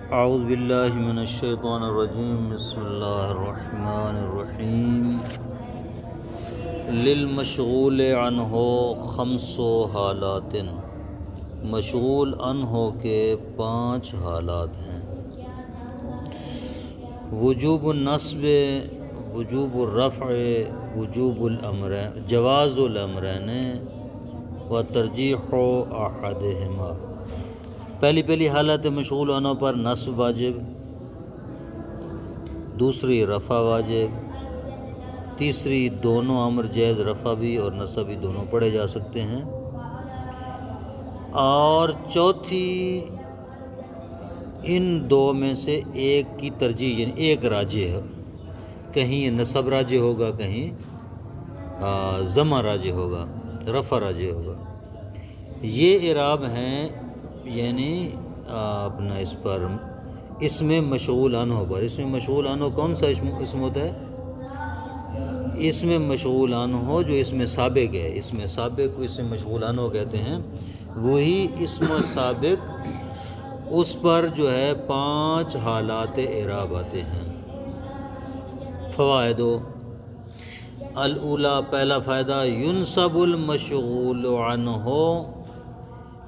اعوذ باللہ من الشیطان الرجیم بسم اللہ الرحمن الرحیم للمشغول عنہ خمس حالات، مشغول عنہ کے 5 حالات ہیں۔ وجوب النصب، وجوب الرفع، وجوب الامرین، جواز الامرین و ترجیح احدہما۔ پہلی حالت مشغول عنہ پر نصب واجب، دوسری رفع واجب، تیسری دونوں امر جائز، رفع بھی اور نصب بھی دونوں پڑھے جا سکتے ہیں، اور چوتھی ان دو میں سے ایک کی ترجیح، یعنی ایک راجح ہے، کہیں نصب راجح ہوگا، کہیں ضمہ راجح ہوگا، رفع راجح ہوگا۔ یہ اعراب ہیں یعنی اپنا اس پر اس میں مشغول عنہ پر۔ اس میں مشغول عنہ کون سا اسم ہوتا ہے؟ اس میں مشغول عنہ جو اس میں سابق ہے، اس میں سابق کو اس میں مشغول عنہ کہتے ہیں، وہی اسم سابق اس پر جو ہے 5 حالات اعراب آتے ہیں۔ فوائد الاولی، پہلا فائدہ، ينصب المشغول عنہ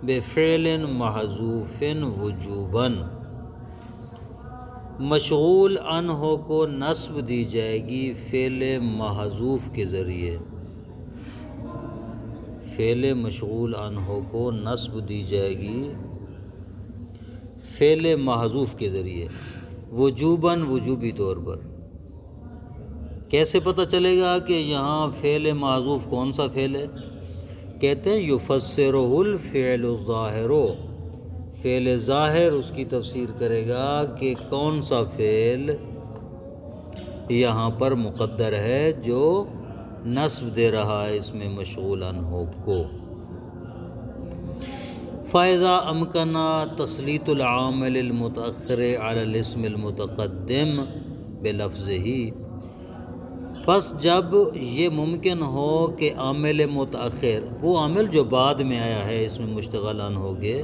بفعل محذوف وجوبا، مشغول عنہ کو نصب دی جائے گی فعل محذوف کے ذریعے، فعل مشغول عنہ کو نصب دی جائے گی فعل محذوف کے ذریعے، وجوباً، وجوبی طور پر۔ کیسے پتہ چلے گا کہ یہاں فعل محذوف کون سا فعل ہے؟ کہتے ہیں یفسرہ الفعل الظاہر، فعل ظاہر اس کی تفسیر کرے گا کہ کون سا فعل یہاں پر مقدر ہے جو نصب دے رہا ہے اس میں مشغول عنہ کو۔ فَإِذَا أَمْكَنَ تَسْلِيطُ الْعَامِلِ الْمُتَأَخِّرِ عَلَى الْاسْمِ الْمُتَقَدِّمِ بِلَفْظِهِ، پس جب یہ ممکن ہو کہ عامل متأخر، وہ عامل جو بعد میں آیا ہے اس میں مشتغل عنہ ہوگے،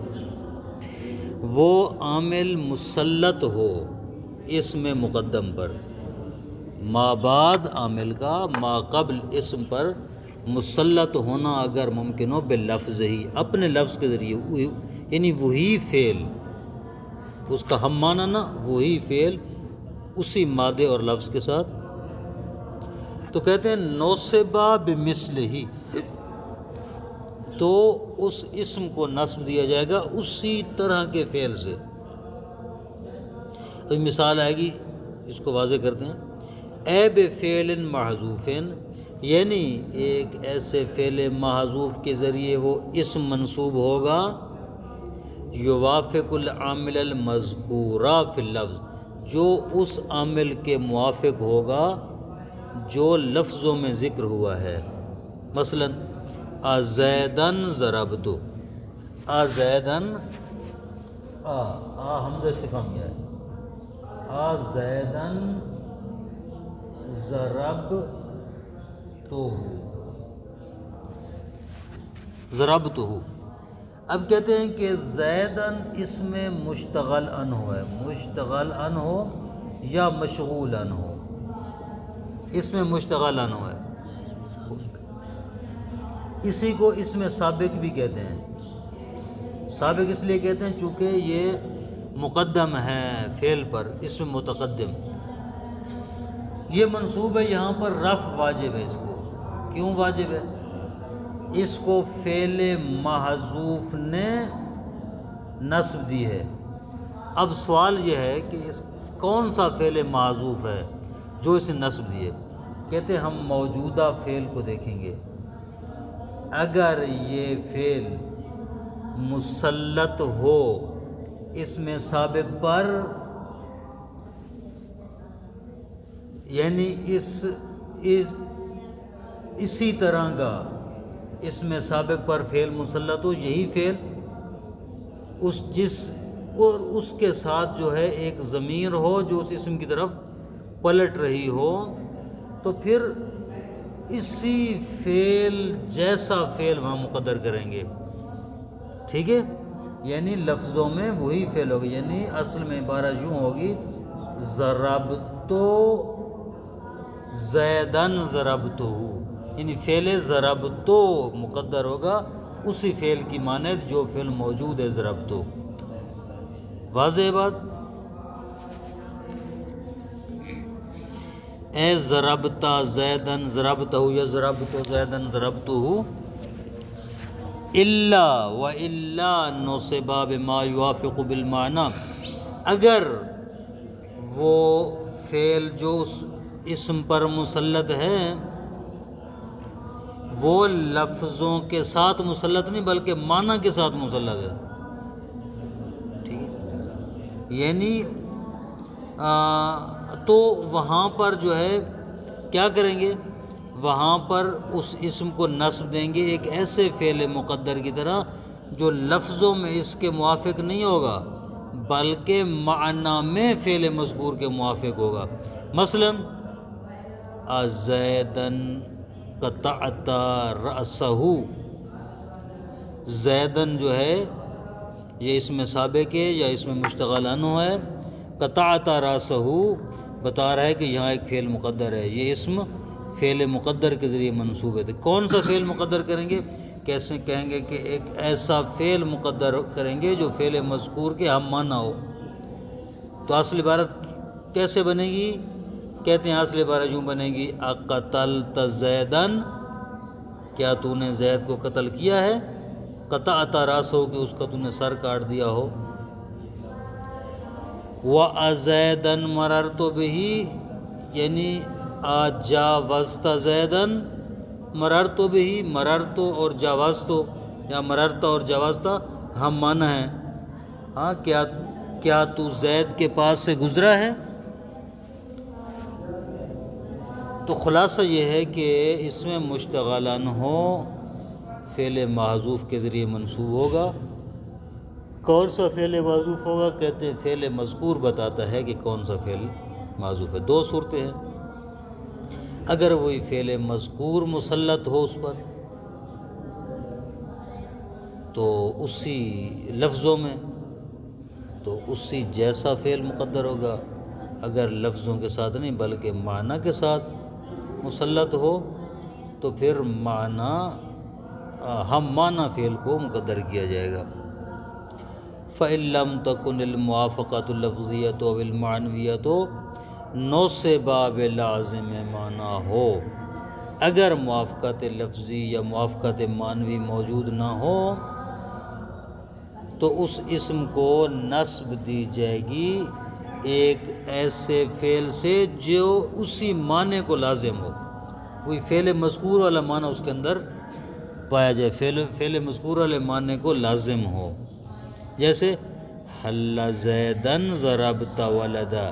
وہ عامل مسلط ہو اسم مقدم پر، ما بعد عامل کا ما قبل اسم پر مسلط ہونا اگر ممکن ہو، باللفظ ہی، اپنے لفظ کے ذریعے، یعنی وہی فعل، اس کا ہم معنی نا، وہی فعل اسی مادے اور لفظ کے ساتھ، تو کہتے ہیں نوصبہ بمثلہ، تو اس اسم کو نصب دیا جائے گا اسی طرح کے فعل سے۔ اب مثال آئے گی، اس کو واضح کرتے ہیں۔ اے بفعل محذوف، یعنی ایک ایسے فعل محذوف کے ذریعے وہ اسم منصوب ہوگا، یوافق العامل المذکور فی اللفظ، جو اس عامل کے موافق ہوگا جو لفظوں میں ذکر ہوا ہے۔ مثلا ازیدن ضربت، ازیدن، حمزہ استفہام کیا ہے، ازیدن ضربتہ۔ اب کہتے ہیں کہ زیدن اس میں مشتغل عنہ ہے، مشتغل عنہ یا مشغول عنہ، اس میں مشتغل عنہ ہے، اسی کو اس میں سابق بھی کہتے ہیں۔ سابق اس لیے کہتے ہیں چونکہ یہ مقدم ہے فعل پر، اس میں متقدم، یہ منصوب ہے، یہاں پر رفع واجب ہے۔ اس کو کیوں واجب ہے؟ اس کو فعل محذوف نے نصب دی ہے۔ اب سوال یہ ہے کہ کون سا فعل محذوف ہے جو اس نے نصب دی ہے؟ کہتے ہیں ہم موجودہ فعل کو دیکھیں گے، اگر یہ فعل مسلط ہو اس میں سابق پر، یعنی اسی طرح کا اس میں سابق پر فعل مسلط ہو، یہی فعل اور اس کے ساتھ جو ہے ایک ضمیر ہو جو اس اسم کی طرف پلٹ رہی ہو، تو پھر اسی فعل جیسا فعل وہاں مقدر کریں گے، ٹھیک ہے؟ یعنی لفظوں میں وہی فعل ہوگا، یعنی اصل میں عبارت یوں ہوگی ضربتو زیدن ضربتہ، یعنی فعل ضربتو مقدر ہوگا اسی فعل کی مانند جو فعل موجود ہے ضربتو۔ واضح ہے بات؟ اے ضربتا زیدن ضربتہ یا ضربتو زیدن ضربتہ، الا و الا نصبا بما یوافق بالمعنی، اگر وہ فعل جو اس اسم پر مسلط ہے وہ لفظوں کے ساتھ مسلط نہیں بلکہ معنی کے ساتھ مسلط ہے، ٹھیک ہے، یعنی تو وہاں پر جو ہے کیا کریں گے، وہاں پر اس اسم کو نصب دیں گے ایک ایسے فعل مقدر کی طرح جو لفظوں میں اس کے موافق نہیں ہوگا بلکہ معنی میں فعل مذکور کے موافق ہوگا۔ مثلا زیدن قطعت رأسہ، زیدن جو ہے یہ اسم سابق ہے یا اسم مشتغل عنہ ہے، قطعت رأسہ بتا رہا ہے کہ یہاں ایک فعل مقدر ہے، یہ اسم فعل مقدر کے ذریعے منصوب ہے۔ تو کون سا فعل مقدر کریں گے؟ کیسے کہیں گے کہ ایک ایسا فعل مقدر کریں گے جو فعل مذکور کے ہم معنی ہو۔ تو اصل عبارت کیسے بنے گی؟ کہتے ہیں اصل عبارت یوں بنے گی اقتلت زیدن، کیا تو نے زید کو قتل کیا ہے، قطعت رأسہ کہ اس کا تو نے سر کاٹ دیا ہو، وَأَزَیدًا مَرَرْتُ بِهِ یعنی جاوزت زیدن مررت بہی، مررت اور جاوزت یا مررت اور جاوزت ہم معنی ہیں، ہاں کیا تو زید کے پاس سے گزرا ہے؟ تو خلاصہ یہ ہے کہ اس میں مشتغل عنہ فعل محذوف کے ذریعے منصوب ہوگا۔ کون سا فعل محذوف ہوگا؟ کہتے ہیں فعل مذکور بتاتا ہے کہ کون سا فعل محذوف ہے۔ دو صورتیں ہیں، اگر وہی فعل مذکور مسلط ہو اس پر تو اسی لفظوں میں تو اسی جیسا فعل مقدر ہوگا، اگر لفظوں کے ساتھ نہیں بلکہ معنی کے ساتھ مسلط ہو تو پھر معنی ہم معنی فعل کو مقدر کیا جائے گا۔ فَإِن لَمْ تَكُنِ الْمُوَافَقَةُ اللَّفْظِيَّةُ أَوِ الْمَعْنَوِيَّةُ نُصِبَ بِلَازِمِ معنیٰ ہو، اگر موافقت لفظی یا موافقت معنوی موجود نہ ہو تو اس اسم کو نصب دی جائے گی ایک ایسے فعل سے جو اسی معنی کو لازم ہو، کوئی فعل مذکور والا معنی اس کے اندر پایا جائے، فعل مذکور والے معنی کو لازم ہو، جیسے حل زیدن ضربت ولدا،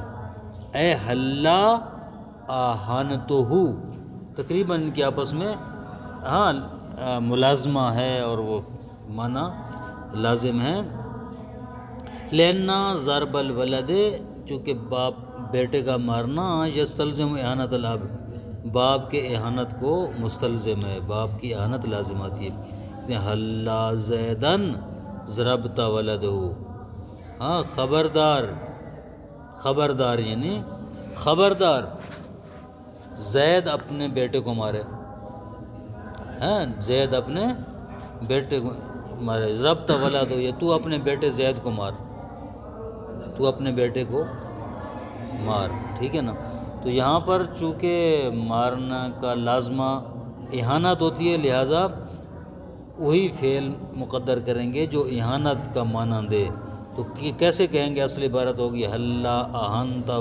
اے حلا آہنتہ، تقریباً ان کے آپس میں ملازمہ ہے اور وہ معنی لازم ہے۔ لینا ضرب الولد، چونکہ باپ بیٹے کا مارنا یستلزم اہانت الاب، باپ کے اہانت کو مستلزم ہے، باپ کی اہانت لازم آتی ہے۔ حلا زیدن ضربت ولدہ، ہاں خبردار یعنی خبردار زید اپنے بیٹے کو مارے، ہاں زید اپنے بیٹے کو مارے، ضربت ولدہ یہ تو اپنے بیٹے زید کو مار، تو اپنے بیٹے کو مار، ٹھیک ہے نا۔ تو یہاں پر چونکہ مارنا کا لازمہ اہانت ہوتی ہے لہٰذا وہی فعل مقدر کریں گے جو اہانت کا معنی دے، تو کیسے کہیں گے؟ اصل عبارت ہوگی حلا اہنتہ،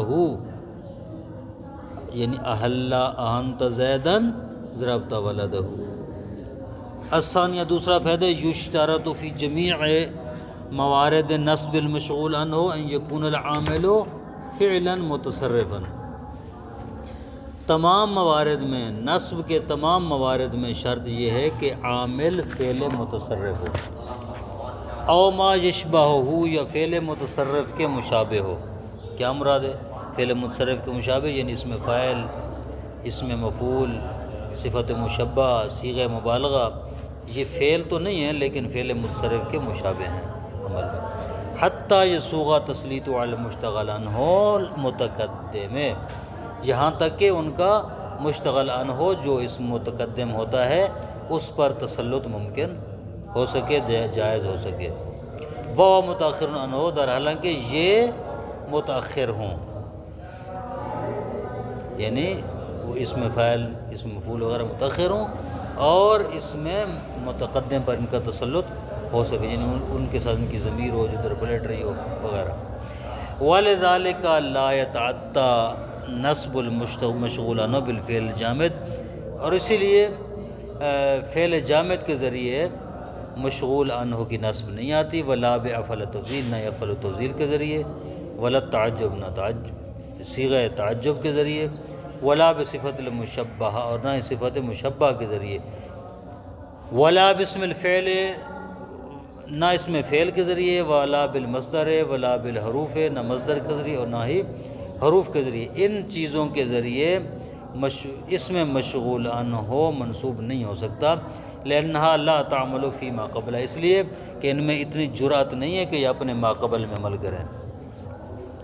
یعنی احلا اہنت زیدن ضربت ولدہ۔ الثانیہ دوسرا فائدہ، یشترط فی جمیع موارد نصب المشغول عنہ ان یکون العامل فعلا متصرفا، تمام موارد میں نصب کے تمام موارد میں شرط یہ ہے کہ عامل فعل متصرف ہو، او ما یشبہ ہو یا فعل متصرف کے مشابہ ہو۔ کیا مراد ہے فعل متصرف کے مشابہ؟ یعنی اس میں فاعل، اس میں مفعول، صفت مشبہ، صیغہ مبالغہ، یہ فعل تو نہیں ہے لیکن فعل متصرف کے مشابہ ہیں۔ عمل میں، حتیٰ یسوغ تسلیط علی المشتغل عنہ المتقدم، یہاں تک کہ ان کا مشتغل عنہ جو اسم متقدم ہوتا ہے اس پر تسلط ممکن ہو سکے، جائز ہو سکے۔ وہ متاخر عنہ، در حالانکہ یہ متاخر ہوں، یعنی وہ اسم فاعل اسم مفعول وغیرہ متاخر ہوں اور اس میں متقدم پر ان کا تسلط ہو سکے، یعنی ان کے ساتھ ان کی ضمیر ہو جو ادھر پلٹ رہی ہو وغیرہ۔ وَلِذَلِكَ لَا يَتَعَدَّى نَصْبُ الْمَشْغُولَ عنہ بِالْفِعْلِ الْجَامِدِ، اور اسی لیے فعل جامد کے ذریعے مشغول عنہ کی نصب نہیں آتی، ولا بافعل تفضیل، نہ افعل تفضیل کے ذریعے، ولا تعجب، نہ صیغہ تعجب کے ذریعے، ولا بصفت المشبہ، اور نہ ہی صفت مشبہ کے ذریعے، ولا باسم الفعل، نہ اسم فعل کے ذریعے، ولا بالمصدر، ولا بالحروف، نہ مصدر کے ذریعے اور نہ ہی حروف کے ذریعے۔ ان چیزوں کے ذریعے اسم مشغول عنہ منصوب نہیں ہو سکتا، لأنہا لا تعمل فی ما قبل، اس لیے کہ ان میں اتنی جرأت نہیں ہے کہ یہ اپنے ما قبل میں عمل کریں،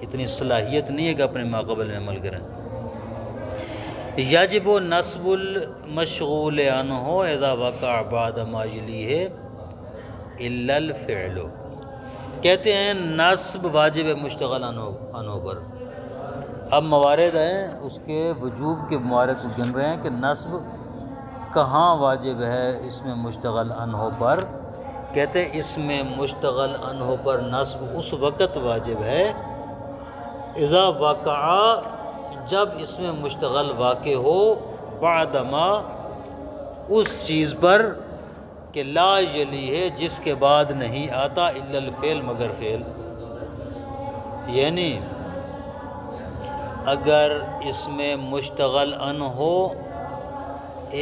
اتنی صلاحیت نہیں ہے کہ اپنے ما قبل میں عمل کریں۔ یجب نصب المشغول عنہ اذا وقع بعد ما یلیہ الا الفعل، کہتے ہیں نصب واجب مشتغل عنہ پر۔ اب موارد ہیں اس کے وجوب کے موارد کو گن رہے ہیں کہ نصب کہاں واجب ہے اس میں مشتغل عنہ پر۔ کہتے ہیں اس میں مشتغل عنہ پر نصب اس وقت واجب ہے اذا وقع، جب اس میں مشتغل واقع ہو، بعد ما، اس چیز پر کہ لا یلی ہے جس کے بعد نہیں آتا، الا الفعل، مگر فعل، یعنی اگر اس میں مشتغل عنہ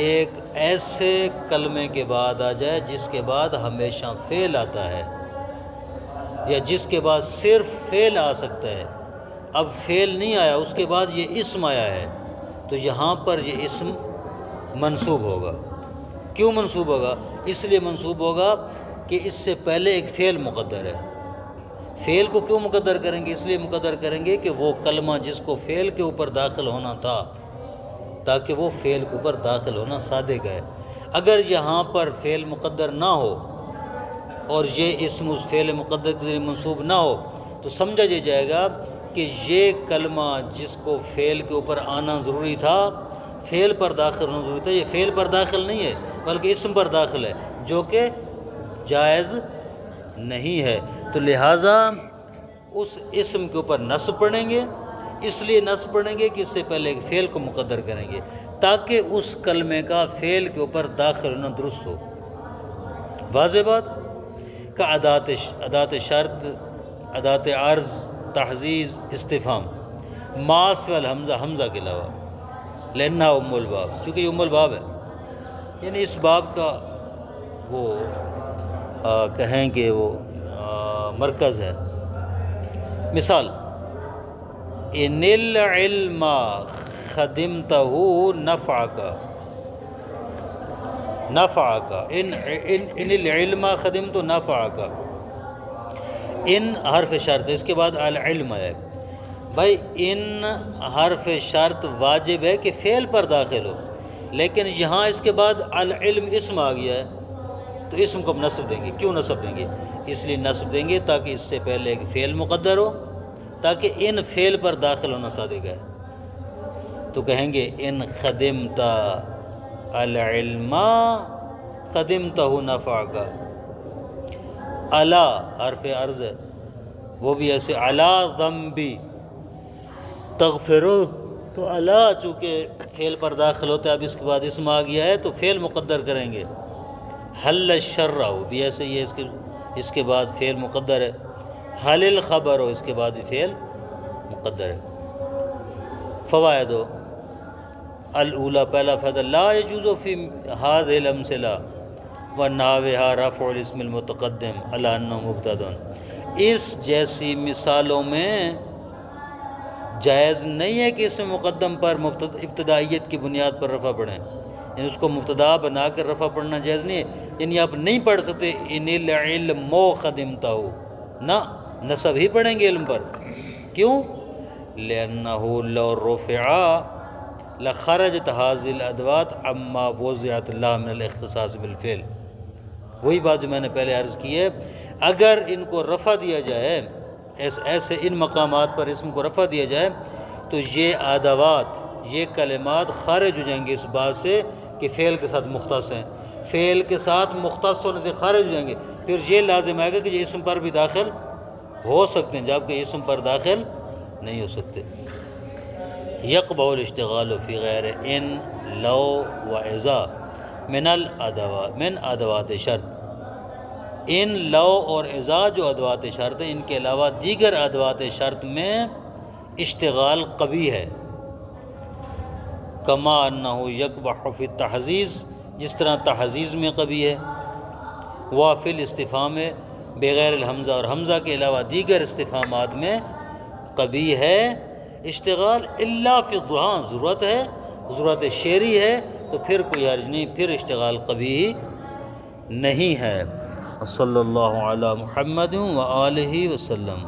ایک ایسے کلمے کے بعد آ جائے جس کے بعد ہمیشہ فعل آتا ہے، یا جس کے بعد صرف فعل آ سکتا ہے، اب فعل نہیں آیا، اس کے بعد یہ اسم آیا ہے، تو یہاں پر یہ اسم منصوب ہوگا۔ کیوں منصوب ہوگا؟ اس لیے منصوب ہوگا کہ اس سے پہلے ایک فعل مقدر ہے۔ فعل کو کیوں مقدر کریں گے؟ اس لیے مقدر کریں گے کہ وہ کلمہ جس کو فعل کے اوپر داخل ہونا تھا، تاکہ وہ فعل کے اوپر داخل ہونا صادق ہے۔ اگر یہاں پر فعل مقدر نہ ہو اور یہ اسم اس فعل مقدر کے ذریعے منصوب نہ ہو تو سمجھا یہ جائے گا کہ یہ کلمہ جس کو فعل کے اوپر آنا ضروری تھا، فعل پر داخل ہونا ضروری تھا، یہ فعل پر داخل نہیں ہے بلکہ اسم پر داخل ہے، جو کہ جائز نہیں ہے۔ تو لہٰذا اس اسم کے اوپر نصب پڑھیں گے، اس لیے نصب پڑھیں گے کہ اس سے پہلے ایک فعل کو مقدر کریں گے تاکہ اس کلمے کا فعل کے اوپر داخل ہونا درست ہو۔ واضح بات؟ کا ادات شرط، ادات عرض، تحزیز، استفہام، ما سوى الحمزہ، حمزہ کے علاوہ، لأنہا ام الباب، چونکہ یہ ام الباب ہے، یعنی اس باب کا وہ کہیں کہ وہ مرکز ہے۔ مثال، ان العلم خدمتہ نفعک، ان العلم خدمت نفعک، ان حرف شرط، اس کے بعد العلم ہے۔ بھائی ان حرف شرط واجب ہے کہ فعل پر داخل ہو، لیکن یہاں اس کے بعد العلم اسم آ گیا ہے تو اسم کو ہم نصب دیں گے۔ کیوں نصب دیں گے؟ اس لیے نصب دیں گے تاکہ اس سے پہلے ایک فعل مقدر ہو، تاکہ ان فعل پر داخل ہونا صادق ہے۔ تو کہیں گے ان خدمت العلم خدمتہ نفعک، علی حرف عرض ہے، وہ بھی ایسے علی ذنبی تغفرو، تو علی چونکہ فعل پر داخل ہوتا ہے، اب اس کے بعد اسم آ گیا ہے تو فعل مقدر کریں گے۔ حل الشر ہو بھی ایسے ہی ہے، اس کے بعد فعل مقدر ہے۔ حل الخبر ہو، اس کے بعد بھی فعل مقدر ہے۔ فوائد ہو، الاولی، پہلا فائدہ، لا یجوز فی هذه الامثلہ ونحوها رفع الاسم المتقدم علی انہ مبتدأ، اس جیسی مثالوں میں جائز نہیں ہے کہ اسم مقدم پر ابتدائیت کی بنیاد پر رفع پڑھیں، یعنی اس کو مبتدا بنا کر رفع پڑھنا جائز نہیں ہے، یعنی آپ نہیں پڑھ سکتے ان العلم خدمتہ، نہ نصب ہی پڑھیں گے علم پر. کیوں؟ لأنه لو رفع لخرجت هذه الادوات عما وضعت لها من الاختصاص بالفعل. وہی بات جو میں نے پہلے عرض کی ہے، اگر ان کو رفع دیا جائے، ایسے ان مقامات پر اسم کو رفع دیا جائے تو یہ ادوات، یہ کلمات خارج ہو جائیں گے اس بات سے کہ فعل کے ساتھ مختص ہیں. فعل کے ساتھ مختص ہونے سے خارج ہو جائیں گے. پھر یہ لازم آئے گا کہ یہ اسم پر بھی داخل ہو سکتے ہیں، جبکہ اسم پر داخل نہیں ہو سکتے. یقبح الاشتغال فی غیر ان لو و اذا من ادوات شرط. ان لو اور اذا جو ادوات شرط ہیں، ان کے علاوہ دیگر ادوات شرط میں اشتغال قبیح ہے. کما انہ یقبح فی التحزیز، جس طرح تحزیز میں قبیح ہے. وفی الاستفہام بغیر الحمزہ، اور حمزہ کے علاوہ دیگر استفہامات میں قبیح ہے اشتغال. الا فی الدعاء، ضرورت ہے، ضرورت شعری ہے تو پھر کوئی حرج نہیں، پھر اشتغال قبیح نہیں ہے. صلی اللہ علی محمد و آلہ وسلم.